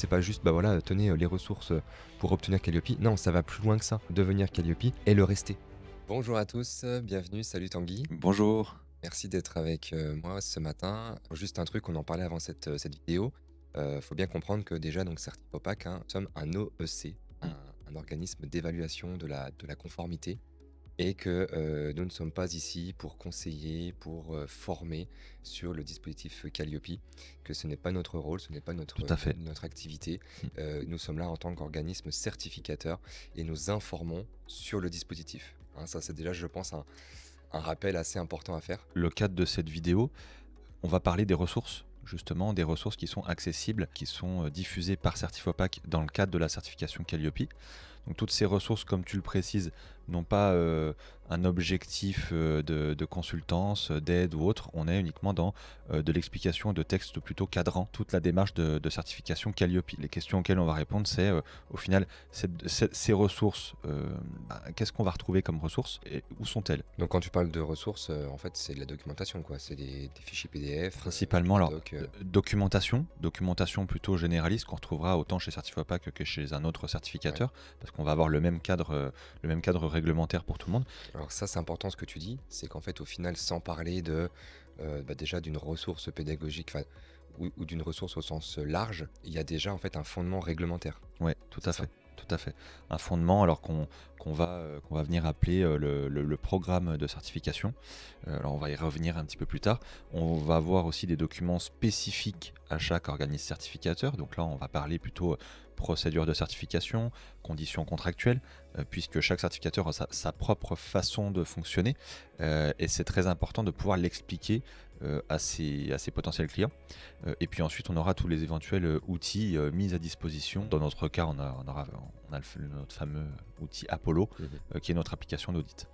c'est pas juste, bah voilà, tenez les ressources pour obtenir Calliope. Non, ça va plus loin que ça, devenir Calliope et le rester. Bonjour à tous, bienvenue, salut Tanguy. Bonjour. Merci d'être avec moi ce matin. Juste un truc, on en parlait avant cette vidéo. Faut bien comprendre que déjà, donc Certifopac, hein, nous sommes un OEC, Mmh. un organisme d'évaluation de la conformité, et que nous ne sommes pas ici pour conseiller, pour former sur le dispositif Calliope, que ce n'est pas notre rôle, ce n'est pas Tout notre, à fait. notre activité. Mmh. Nous sommes là en tant qu'organisme certificateur et nous informons sur le dispositif. Hein, ça, c'est déjà, je pense, un rappel assez important à faire. Le cadre de cette vidéo, on va parler des ressources, justement, des ressources qui sont accessibles, qui sont diffusées par Certifopac dans le cadre de la certification Calliope. Donc toutes ces ressources, comme tu le précises, n'ont pas un objectif de consultance, d'aide ou autre. On est uniquement dans de l'explication de textes plutôt cadrant toute la démarche de certification Calliope. Les questions auxquelles on va répondre, c'est au final, ces ressources, qu'est-ce qu'on va retrouver comme ressources et où sont-elles? Donc quand tu parles de ressources, en fait, c'est de la documentation, quoi. C'est des fichiers PDF, Principalement, des alors, docs. documentation plutôt généraliste qu'on retrouvera autant chez Certifopac que chez un autre Ouais. certificateur, parce qu'on va avoir le même cadre réglementaire pour tout le monde. Alors ça, c'est important ce que tu dis, c'est qu'en fait, au final, sans parler déjà d'une ressource pédagogique, enfin, ou d'une ressource au sens large, il y a déjà en fait un fondement réglementaire. Ouais, tout C'est à ça. fait, tout à fait. Un fondement, alors qu'on va venir appeler le programme de certification. Alors on va y revenir un petit peu plus tard. On va avoir aussi des documents spécifiques à chaque organisme certificateur. Donc là, on va parler plutôt procédure de certification, conditions contractuelles, puisque chaque certificateur a sa propre façon de fonctionner. Et c'est très important de pouvoir l'expliquer à ses potentiels clients. Et puis ensuite, on aura tous les éventuels outils mis à disposition. Dans notre cas, on a notre fameux outil Apollo, Mhm. qui est notre application d'audit.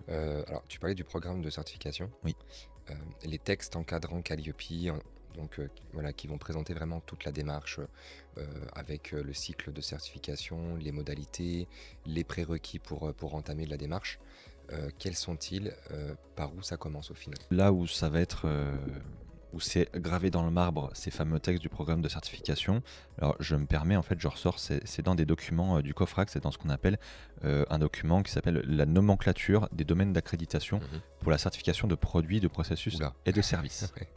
Donc, Alors, tu parlais du programme de certification. oui, Les textes encadrant Calliope, donc voilà, qui vont présenter vraiment toute la démarche avec le cycle de certification, les modalités, les prérequis pour entamer la démarche. Quels sont-ils? Par où ça commence au final? là où ça va être, où c'est gravé dans le marbre, ces fameux textes du programme de certification. Alors, je me permets, en fait, je ressors, c'est dans des documents du COFRAC, c'est dans ce qu'on appelle un document qui s'appelle la nomenclature des domaines d'accréditation Mhm. pour la certification de produits, de processus Oula. et de services. Ouais.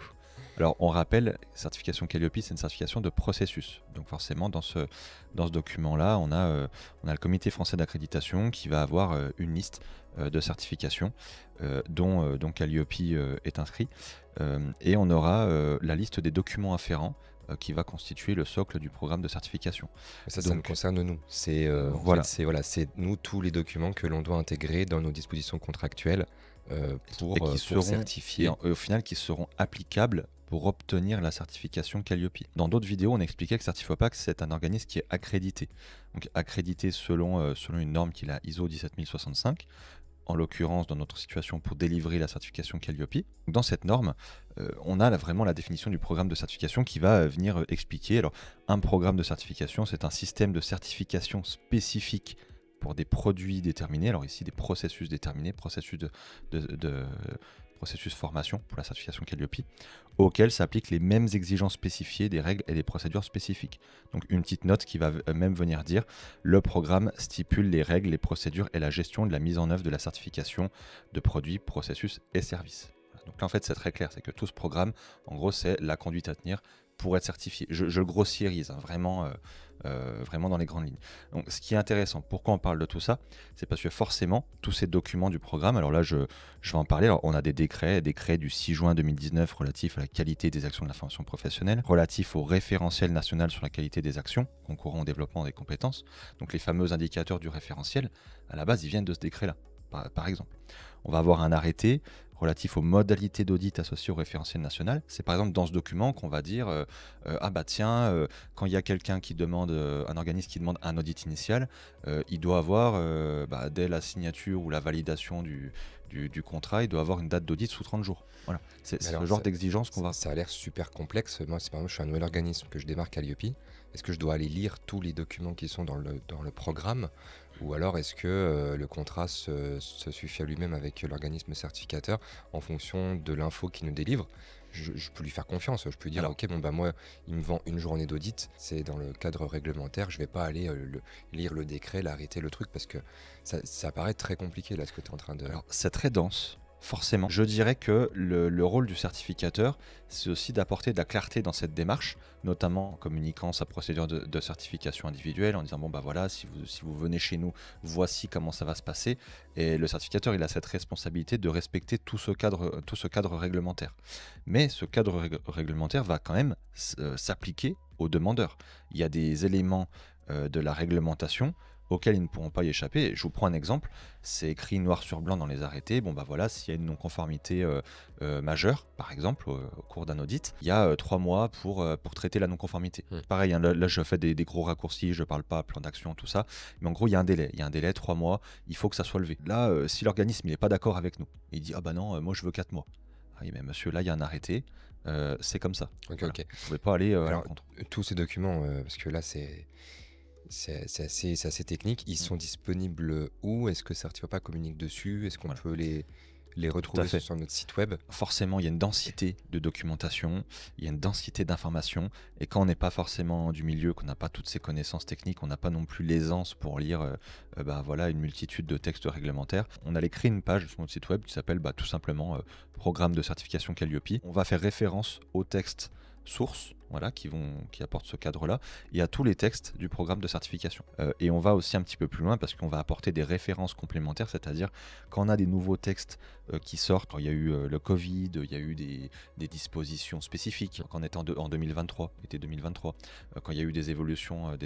Alors, on rappelle, certification Calliope, c'est une certification de processus. Donc, forcément, dans ce document-là, on a le comité français d'accréditation qui va avoir une liste de certifications dont Calliope est inscrit. Et on aura la liste des documents afférents qui va constituer le socle du programme de certification. Ça nous Donc, concerne nous. C'est en fait, voilà. c'est nous tous les documents que l'on doit intégrer dans nos dispositions contractuelles Et pour qui seront, certifier. au final, qui seront applicables pour obtenir la certification Calliope. Dans d'autres vidéos, on expliquait que Certifopac, c'est un organisme qui est accrédité. Donc accrédité selon une norme qui est la ISO 17065, en l'occurrence dans notre situation pour délivrer la certification Calliope. Dans cette norme, on a vraiment la définition du programme de certification qui va venir expliquer. Alors, un programme de certification, c'est un système de certification spécifique pour des produits déterminés. Alors ici, des processus déterminés, processus formation pour la certification Calliope, auxquels s'appliquent les mêmes exigences spécifiées des règles et des procédures spécifiques. Donc une petite note qui va même venir dire le programme stipule les règles, les procédures et la gestion de la mise en œuvre de la certification de produits, processus et services. Voilà. Donc là en fait c'est très clair, c'est que tout ce programme, en gros c'est la conduite à tenir pour être certifié. Je le grossiérise, hein, vraiment dans les grandes lignes. Donc ce qui est intéressant, pourquoi on parle de tout ça, c'est parce que forcément tous ces documents du programme, alors là je vais en parler. Alors, on a des décrets du 6 juin 2019 relatifs à la qualité des actions de la formation professionnelle, relatifs au référentiel national sur la qualité des actions, concourant au développement des compétences. Donc les fameux indicateurs du référentiel, à la base, ils viennent de ce décret-là, par exemple. On va avoir un arrêté relatif aux modalités d'audit associées au référentiel national. C'est par exemple dans ce document qu'on va dire ah bah tiens, quand il y a quelqu'un qui demande, un organisme qui demande un audit initial, il doit avoir, dès la signature ou la validation du contrat, il doit avoir une date d'audit sous 30 jours. Voilà, c'est Mais ce alors, genre d'exigence qu'on va. ça a l'air super complexe. Moi, si par exemple je suis un nouvel organisme que je démarre Calliope, est-ce que je dois aller lire tous les documents qui sont dans le programme, ou alors est-ce que le contrat se suffit à lui-même avec l'organisme certificateur en fonction de l'info qu'il nous délivre? je peux lui faire confiance. Je peux dire, Alors, ok, bon bah moi, il me vend une journée d'audit, c'est dans le cadre réglementaire, je vais pas aller lire le décret, l'arrêter, le truc, parce que ça paraît très compliqué là, ce que tu es en train de... alors, c'est très dense, forcément. Je dirais que le rôle du certificateur, c'est aussi d'apporter de la clarté dans cette démarche, notamment en communiquant sa procédure de certification individuelle, en disant bon bah voilà, si vous venez chez nous, voici comment ça va se passer. Et le certificateur, il a cette responsabilité de respecter tout ce cadre réglementaire. Mais ce cadre réglementaire va quand même s'appliquer aux demandeurs. Il y a des éléments de la réglementation auxquels ils ne pourront pas y échapper. Je vous prends un exemple, c'est écrit noir sur blanc dans les arrêtés. Bon bah voilà, s'il y a une non-conformité majeure, par exemple, au cours d'un audit, il y a 3 mois pour traiter la non-conformité. Pareil, hein, là je fais des gros raccourcis, je parle pas plan d'action, tout ça, mais en gros il y a un délai, 3 mois, il faut que ça soit levé. Là, si l'organisme n'est pas d'accord avec nous, il dit ah bah non, moi je veux 4 mois. Ah oui mais monsieur, là il y a un arrêté, c'est comme ça. Ok, Voilà. ok. Vous ne pouvez pas aller à Alors, l'encontre. tous ces documents, parce que là, c'est assez technique. Ils sont disponibles où? Est-ce que Certifopac communique dessus? Est-ce qu'on Voilà. peut les Tout à retrouver fait. sur notre site web? Forcément, il y a une densité de documentation, il y a une densité d'informations, et quand on n'est pas forcément du milieu, qu'on n'a pas toutes ces connaissances techniques, on n'a pas non plus l'aisance pour lire bah, voilà, une multitude de textes réglementaires, on a créé une page sur notre site web qui s'appelle bah, tout simplement Programme de certification Calliope. On va faire référence aux textes sources, voilà, qui apportent ce cadre-là, et à tous les textes du programme de certification. Et on va aussi un petit peu plus loin parce qu'on va apporter des références complémentaires, c'est-à-dire quand on a des nouveaux textes qui sortent, quand il y a eu le Covid, il y a eu des dispositions spécifiques, quand on était en 2023, été 2023, quand il y a eu des évolutions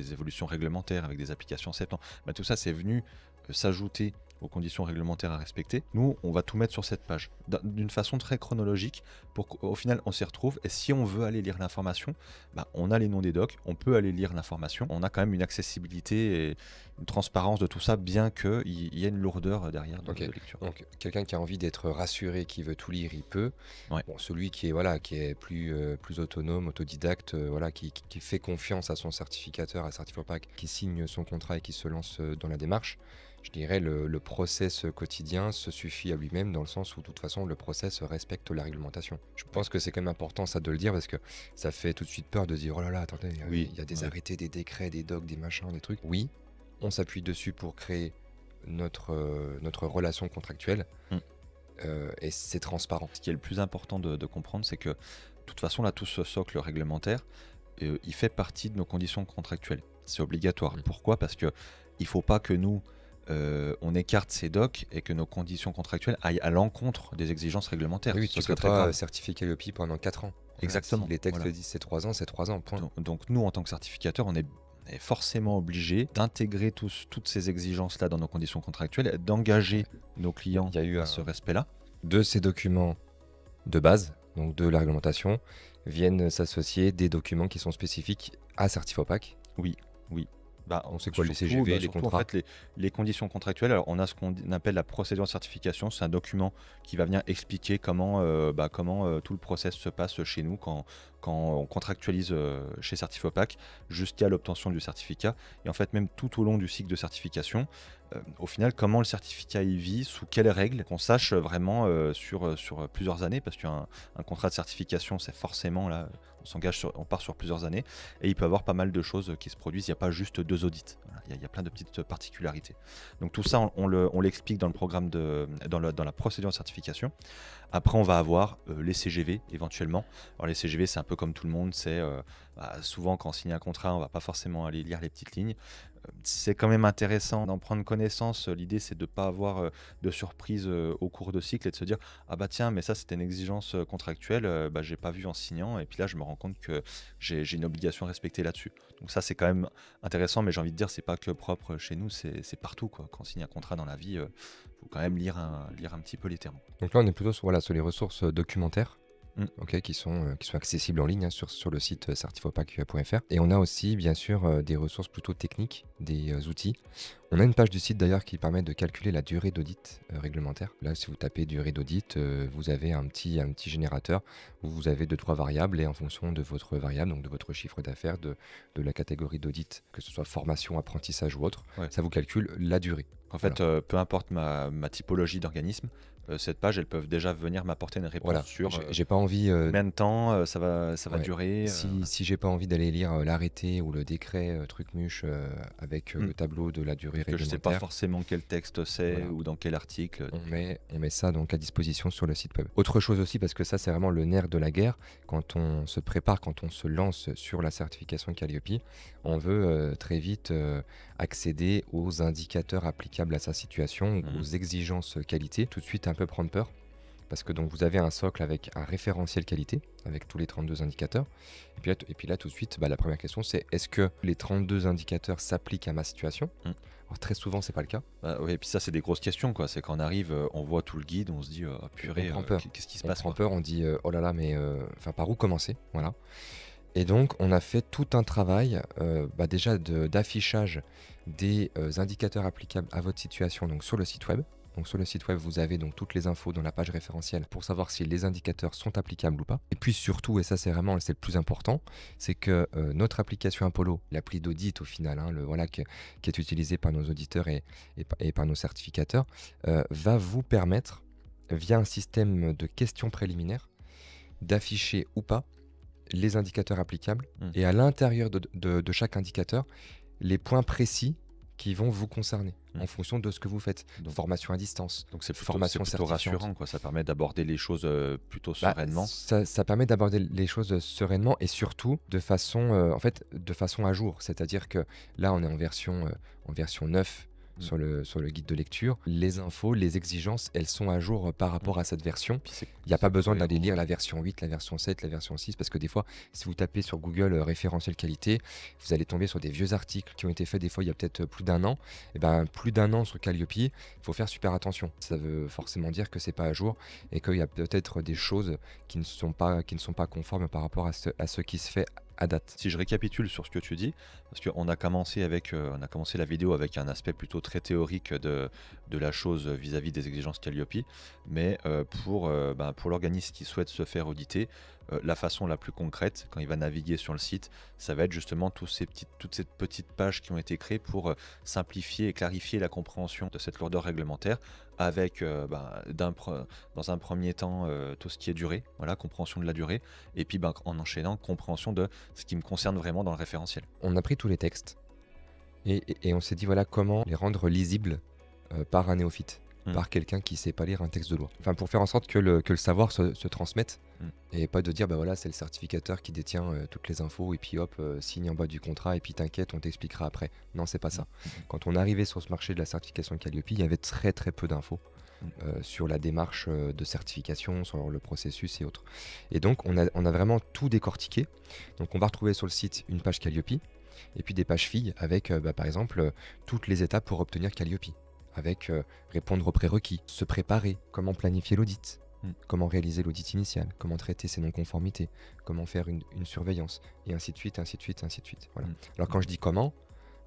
réglementaires avec des applications septembre, bah, tout ça c'est venu s'ajouter aux conditions réglementaires à respecter. Nous, on va tout mettre sur cette page, d'une façon très chronologique, pour qu'au final, on s'y retrouve. Et si on veut aller lire l'information, bah, on a les noms des docs, on peut aller lire l'information. On a quand même une accessibilité et une transparence de tout ça, bien qu'il y ait une lourdeur derrière de lecture. Donc, quelqu'un qui a envie d'être rassuré, qui veut tout lire, il peut. Ouais. Bon, celui qui est plus autonome, autodidacte, voilà, qui fait confiance à son certificateur, à Certifopac, qui signe son contrat et qui se lance dans la démarche, je dirais le process quotidien se suffit à lui-même, dans le sens où de toute façon le process respecte la réglementation. Je pense que c'est quand même important ça de le dire, parce que ça fait tout de suite peur de dire oh là là, attendez, Oui, il y a des oui. arrêtés, des décrets, des docs, des machins, des trucs. Oui, on s'appuie dessus pour créer notre relation contractuelle. Et c'est transparent. Ce qui est le plus important de comprendre, c'est que de toute façon, là, tout ce socle réglementaire, il fait partie de nos conditions contractuelles. C'est obligatoire. Pourquoi? Parce que il ne faut pas que nous, on écarte ces docs et que nos conditions contractuelles aillent à l'encontre des exigences réglementaires. Oui, Ce tu ne serait serais très pas grave. certifié Calliope pendant 4 ans. Exactement. Si les textes Voilà. disent c'est 3 ans, c'est 3 ans, point. Donc nous, en tant que certificateur, on est forcément obligé d'intégrer toutes ces exigences-là dans nos conditions contractuelles, d'engager nos clients Il y a eu à ce respect-là. De ces documents de base, donc de la réglementation, viennent s'associer des documents qui sont spécifiques à Certifopac. Oui. Bah, On sait quoi, les surtout, CGV, les surtout, contrats. En fait, les conditions contractuelles, alors on a ce qu'on appelle la procédure de certification. C'est un document qui va venir expliquer comment tout le process se passe chez nous quand on contractualise chez Certifopac jusqu'à l'obtention du certificat. Et en fait, même tout au long du cycle de certification, au final, comment le certificat y vit, sous quelles règles, qu'on sache vraiment sur plusieurs années, parce qu'un contrat de certification, c'est forcément là, on part sur plusieurs années, et il peut y avoir pas mal de choses qui se produisent. Il n'y a pas juste 2 audits. Voilà, il y a plein de petites particularités. Donc tout ça, on l'explique dans le programme dans la procédure de certification. Après, on va avoir les CGV éventuellement. Alors les CGV, c'est un peu comme tout le monde. C'est souvent quand on signe un contrat, on va pas forcément aller lire les petites lignes. C'est quand même intéressant d'en prendre connaissance. L'idée, c'est de ne pas avoir de surprise au cours de cycle et de se dire ah bah tiens, mais ça c'était une exigence contractuelle, j'ai pas vu en signant, et puis là je me rends compte que j'ai une obligation à respecter là-dessus. Donc ça c'est quand même intéressant, mais j'ai envie de dire c'est pas que propre chez nous, c'est partout quoi. Quand on signe un contrat dans la vie, faut quand même lire un petit peu les termes. Donc là, on est plutôt sur les ressources documentaires. Mm. Qui sont accessibles en ligne, hein, sur le site certifopac.fr. Et on a aussi bien sûr des ressources plutôt techniques, des outils. On a une page du site d'ailleurs qui permet de calculer la durée d'audit réglementaire. Là, si vous tapez durée d'audit, vous avez un petit générateur où vous avez 2-3 variables et en fonction de votre variable, donc de votre chiffre d'affaires, de la catégorie d'audit, que ce soit formation, apprentissage ou autre, Ouais. ça vous calcule la durée. En fait, peu importe ma typologie d'organisme, cette page, elles peuvent déjà venir m'apporter une réponse Voilà, sur j'ai pas envie combien de temps ça va ouais, durer. si j'ai pas envie d'aller lire l'arrêté ou le décret truc-muche avec le tableau de la durée que je sais pas réglementaire, forcément quel texte c'est Voilà. ou dans quel article. on met ça donc à disposition sur le site web. Autre chose aussi, parce que ça c'est vraiment le nerf de la guerre, quand on se prépare, quand on se lance sur la certification Calliope, on veut très vite accéder aux indicateurs applicables à sa situation, aux exigences qualité, tout de suite un peu prendre peur. Parce que donc vous avez un socle avec un référentiel qualité, avec tous les 32 indicateurs. Et puis là tout de suite, la première question c'est est-ce que les 32 indicateurs s'appliquent à ma situation? Alors très souvent c'est pas le cas. Oui, et puis ça, c'est des grosses questions, quoi. C'est quand on arrive, on voit tout le guide, on se dit, oh, purée, On prend peur. qu'est-ce qui se On passe, prend quoi. peur, on dit oh là là, mais par où commencer? Voilà. Et donc on a fait tout un travail déjà d'affichage des indicateurs applicables à votre situation donc sur le site web. Donc sur le site web, vous avez donc toutes les infos dans la page référentielle pour savoir si les indicateurs sont applicables ou pas. Et puis surtout, et ça c'est le plus important, c'est que notre application Apollo, l'appli d'audit au final, qui est utilisée par nos auditeurs et par nos certificateurs, va vous permettre, via un système de questions préliminaires, d'afficher ou pas les indicateurs applicables et à l'intérieur de chaque indicateur, les points précis qui vont vous concerner en fonction de ce que vous faites. Donc, formation à distance, donc c'est plutôt, formation plutôt rassurant, quoi. Ça permet d'aborder les choses plutôt sereinement. Ça permet d'aborder les choses sereinement et surtout de façon à jour. C'est-à-dire que là, on est en version 9 sur le guide de lecture. Les infos, les exigences, elles sont à jour par rapport à cette version. Il n'y a pas besoin d'aller lire la version 8, la version 7, la version 6, parce que des fois, si vous tapez sur Google référentiel qualité, vous allez tomber sur des vieux articles qui ont été faits des fois il y a peut-être plus d'un an. Et plus d'un an sur Calliope, il faut faire super attention. Ça veut forcément dire que c'est pas à jour et qu'il y a peut-être des choses qui ne sont pas conformes par rapport à ce qui se fait à date. Si je récapitule sur ce que tu dis, parce qu'on a commencé la vidéo avec un aspect plutôt très théorique de la chose vis-à-vis des exigences Calliope, mais pour l'organisme qui souhaite se faire auditer, la façon la plus concrète, quand il va naviguer sur le site, ça va être justement toutes ces petites pages qui ont été créées pour simplifier et clarifier la compréhension de cette lourdeur réglementaire, avec dans un premier temps tout ce qui est durée, voilà, compréhension de la durée, et puis en enchaînant, compréhension de ce qui me concerne vraiment dans le référentiel. On a pris tous les textes et on s'est dit voilà comment les rendre lisibles par un néophyte, par quelqu'un qui ne sait pas lire un texte de loi. Enfin, pour faire en sorte que le savoir se transmette et pas de dire c'est le certificateur qui détient toutes les infos et puis hop, signe en bas du contrat et puis t'inquiète, on t'expliquera après. Non, c'est pas ça. Quand on arrivait sur ce marché de la certification Calliope, il y avait très très peu d'infos sur la démarche de certification, sur le processus et autres. Et donc on a vraiment tout décortiqué. Donc on va retrouver sur le site une page Calliope et puis des pages filles avec par exemple toutes les étapes pour obtenir Calliope, avec répondre aux prérequis, se préparer, comment planifier l'audit, comment réaliser l'audit initial, comment traiter ses non-conformités, comment faire une surveillance, et ainsi de suite, ainsi de suite, ainsi de suite. Voilà. Alors quand je dis comment,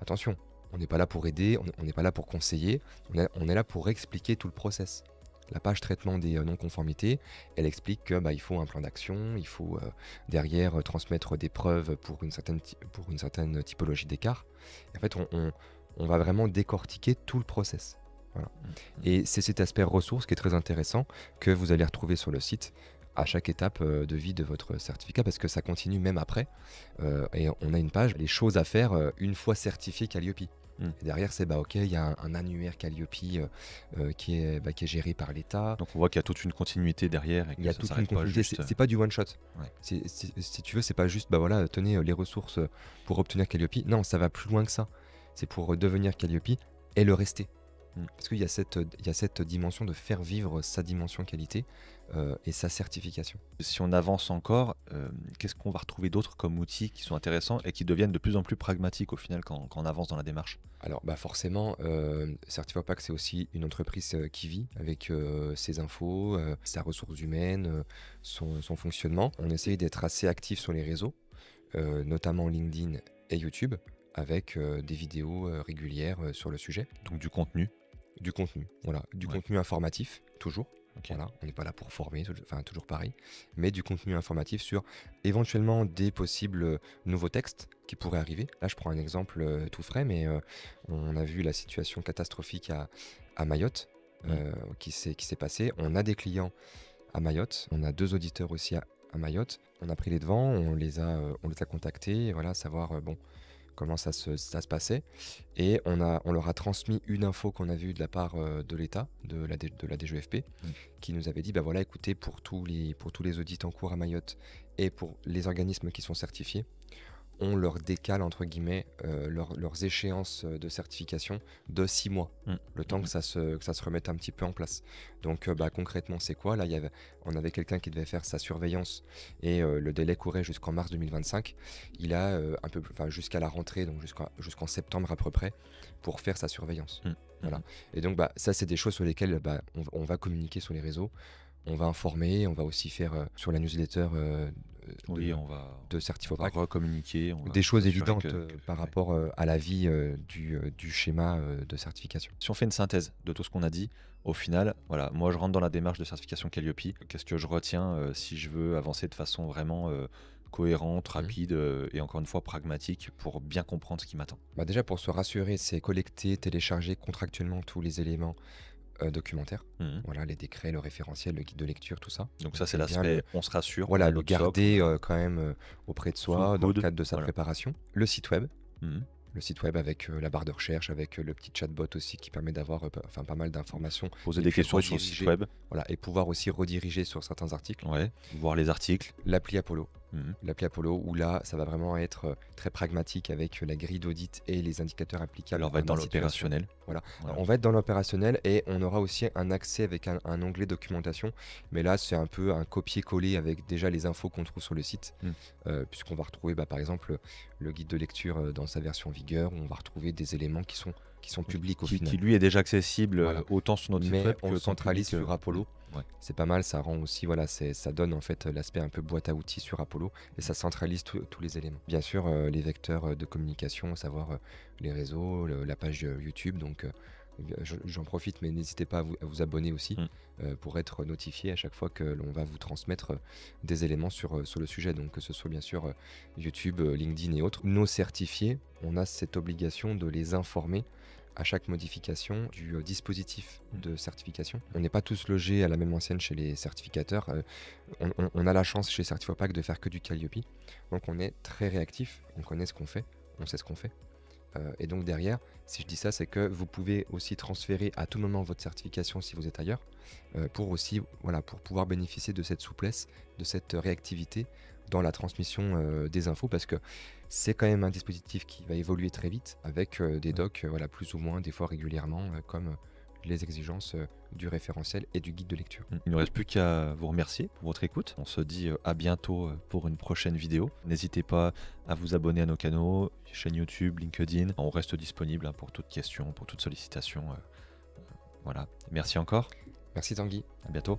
attention, on n'est pas là pour aider, on n'est pas là pour conseiller, on est là pour expliquer tout le process. La page traitement des non-conformités, elle explique que il faut un plan d'action, il faut derrière transmettre des preuves pour une certaine typologie d'écart. En fait, on va vraiment décortiquer tout le process. Voilà. Et c'est cet aspect ressources qui est très intéressant que vous allez retrouver sur le site à chaque étape de vie de votre certificat, parce que ça continue même après. Et on a une page, les choses à faire une fois certifié Calliope. Et derrière, c'est ok, il y a un annuaire Calliope qui est géré par l'État. Donc on voit qu'il y a toute une continuité derrière. Et il y a toute une continuité, c'est pas du one shot. Ouais. Si tu veux, c'est pas juste tenez les ressources pour obtenir Calliope. Non, ça va plus loin que ça. C'est pour devenir Calliope et le rester. Parce qu'il y a cette dimension de faire vivre sa dimension qualité et sa certification. Si on avance encore, qu'est-ce qu'on va retrouver d'autres comme outils qui sont intéressants et qui deviennent de plus en plus pragmatiques au final quand on avance dans la démarche? Alors forcément, Certifopac, c'est aussi une entreprise qui vit avec ses infos, sa ressource humaine, son fonctionnement. On essaye d'être assez actif sur les réseaux, notamment LinkedIn et YouTube, avec des vidéos régulières sur le sujet. Donc du contenu. Du contenu, voilà. Du Ouais. contenu informatif, toujours. Ok. Voilà, on n'est pas là pour former, enfin toujours pareil, mais du contenu informatif sur éventuellement des possibles nouveaux textes qui pourraient arriver. Là, je prends un exemple tout frais, mais on a vu la situation catastrophique à Mayotte qui s'est passée. On a des clients à Mayotte, on a 2 auditeurs aussi à Mayotte. On a pris les devants, on les a contactés, voilà, savoir comment ça se passait. Et on leur a transmis une info qu'on a vue de la part de l'État, de la DGFP, qui nous avait dit, bah voilà, écoutez, pour tous les audits en cours à Mayotte et pour les organismes qui sont certifiés, on leur décale, entre guillemets, leurs échéances de certification de 6 mois, le temps que ça se remette un petit peu en place. Donc concrètement, c'est quoi? Là, on avait quelqu'un qui devait faire sa surveillance et le délai courait jusqu'en mars 2025. Il a jusqu'à la rentrée, donc jusqu'en septembre à peu près, pour faire sa surveillance. Voilà. Et donc ça, c'est des choses sur lesquelles on va communiquer sur les réseaux. On va informer, on va aussi faire sur la newsletter de Certifopac, recommuniquer. Des choses évidentes par rapport à la vie du schéma de certification. Si on fait une synthèse de tout ce qu'on a dit, au final, voilà, moi je rentre dans la démarche de certification Calliope. Qu'est-ce que je retiens si je veux avancer de façon vraiment cohérente, rapide et encore une fois pragmatique pour bien comprendre ce qui m'attend? Déjà, pour se rassurer, c'est collecter, télécharger contractuellement tous les éléments documentaire, voilà, les décrets, le référentiel, le guide de lecture, tout ça. Donc ça, c'est l'aspect, on se rassure. Voilà, le garder quand même auprès de soi dans le cadre de sa préparation. Le site web. Le site web avec la barre de recherche, avec le petit chatbot aussi qui permet d'avoir pas mal d'informations. Poser des questions sur le site web. Voilà, et pouvoir aussi rediriger sur certains articles. Ouais, voir les articles. L'appli Apollo. L'appli Apollo, où là, ça va vraiment être très pragmatique avec la grille d'audit et les indicateurs applicables. Alors, on va être dans l'opérationnel. Voilà. Alors, on va être dans l'opérationnel et on aura aussi un accès avec un onglet documentation. Mais là, c'est un peu un copier-coller avec déjà les infos qu'on trouve sur le site. Puisqu'on va retrouver, par exemple, le guide de lecture dans sa version vigueur, où on va retrouver des éléments qui sont publics au final. Qui lui est déjà accessible autant sur notre site web on que le centralise public, sur Apollo. C'est pas mal, ça rend aussi, ça donne en fait l'aspect un peu boîte à outils sur Apollo et ça centralise tous les éléments. Bien sûr, les vecteurs de communication, à savoir les réseaux, la page YouTube, donc j'en profite, mais n'hésitez pas à vous abonner aussi pour être notifié à chaque fois que l'on va vous transmettre des éléments sur le sujet, donc que ce soit bien sûr YouTube, LinkedIn et autres. Nos certifiés, on a cette obligation de les informer à chaque modification du dispositif de certification. On n'est pas tous logés à la même enseigne chez les certificateurs. On a la chance chez Certifopac de faire que du Calliope. Donc on est très réactif, on connaît ce qu'on fait, on sait ce qu'on fait. Et donc derrière, si je dis ça, c'est que vous pouvez aussi transférer à tout moment votre certification si vous êtes ailleurs, pour pouvoir bénéficier de cette souplesse, de cette réactivité dans la transmission des infos, parce que c'est quand même un dispositif qui va évoluer très vite avec des docs plus ou moins, des fois régulièrement, comme les exigences du référentiel et du guide de lecture. Il ne nous reste plus qu'à vous remercier pour votre écoute. On se dit à bientôt pour une prochaine vidéo. N'hésitez pas à vous abonner à nos canaux, chaîne YouTube, LinkedIn. On reste disponible pour toute question, pour toute sollicitation. Voilà. Merci encore. Merci Tanguy. À bientôt.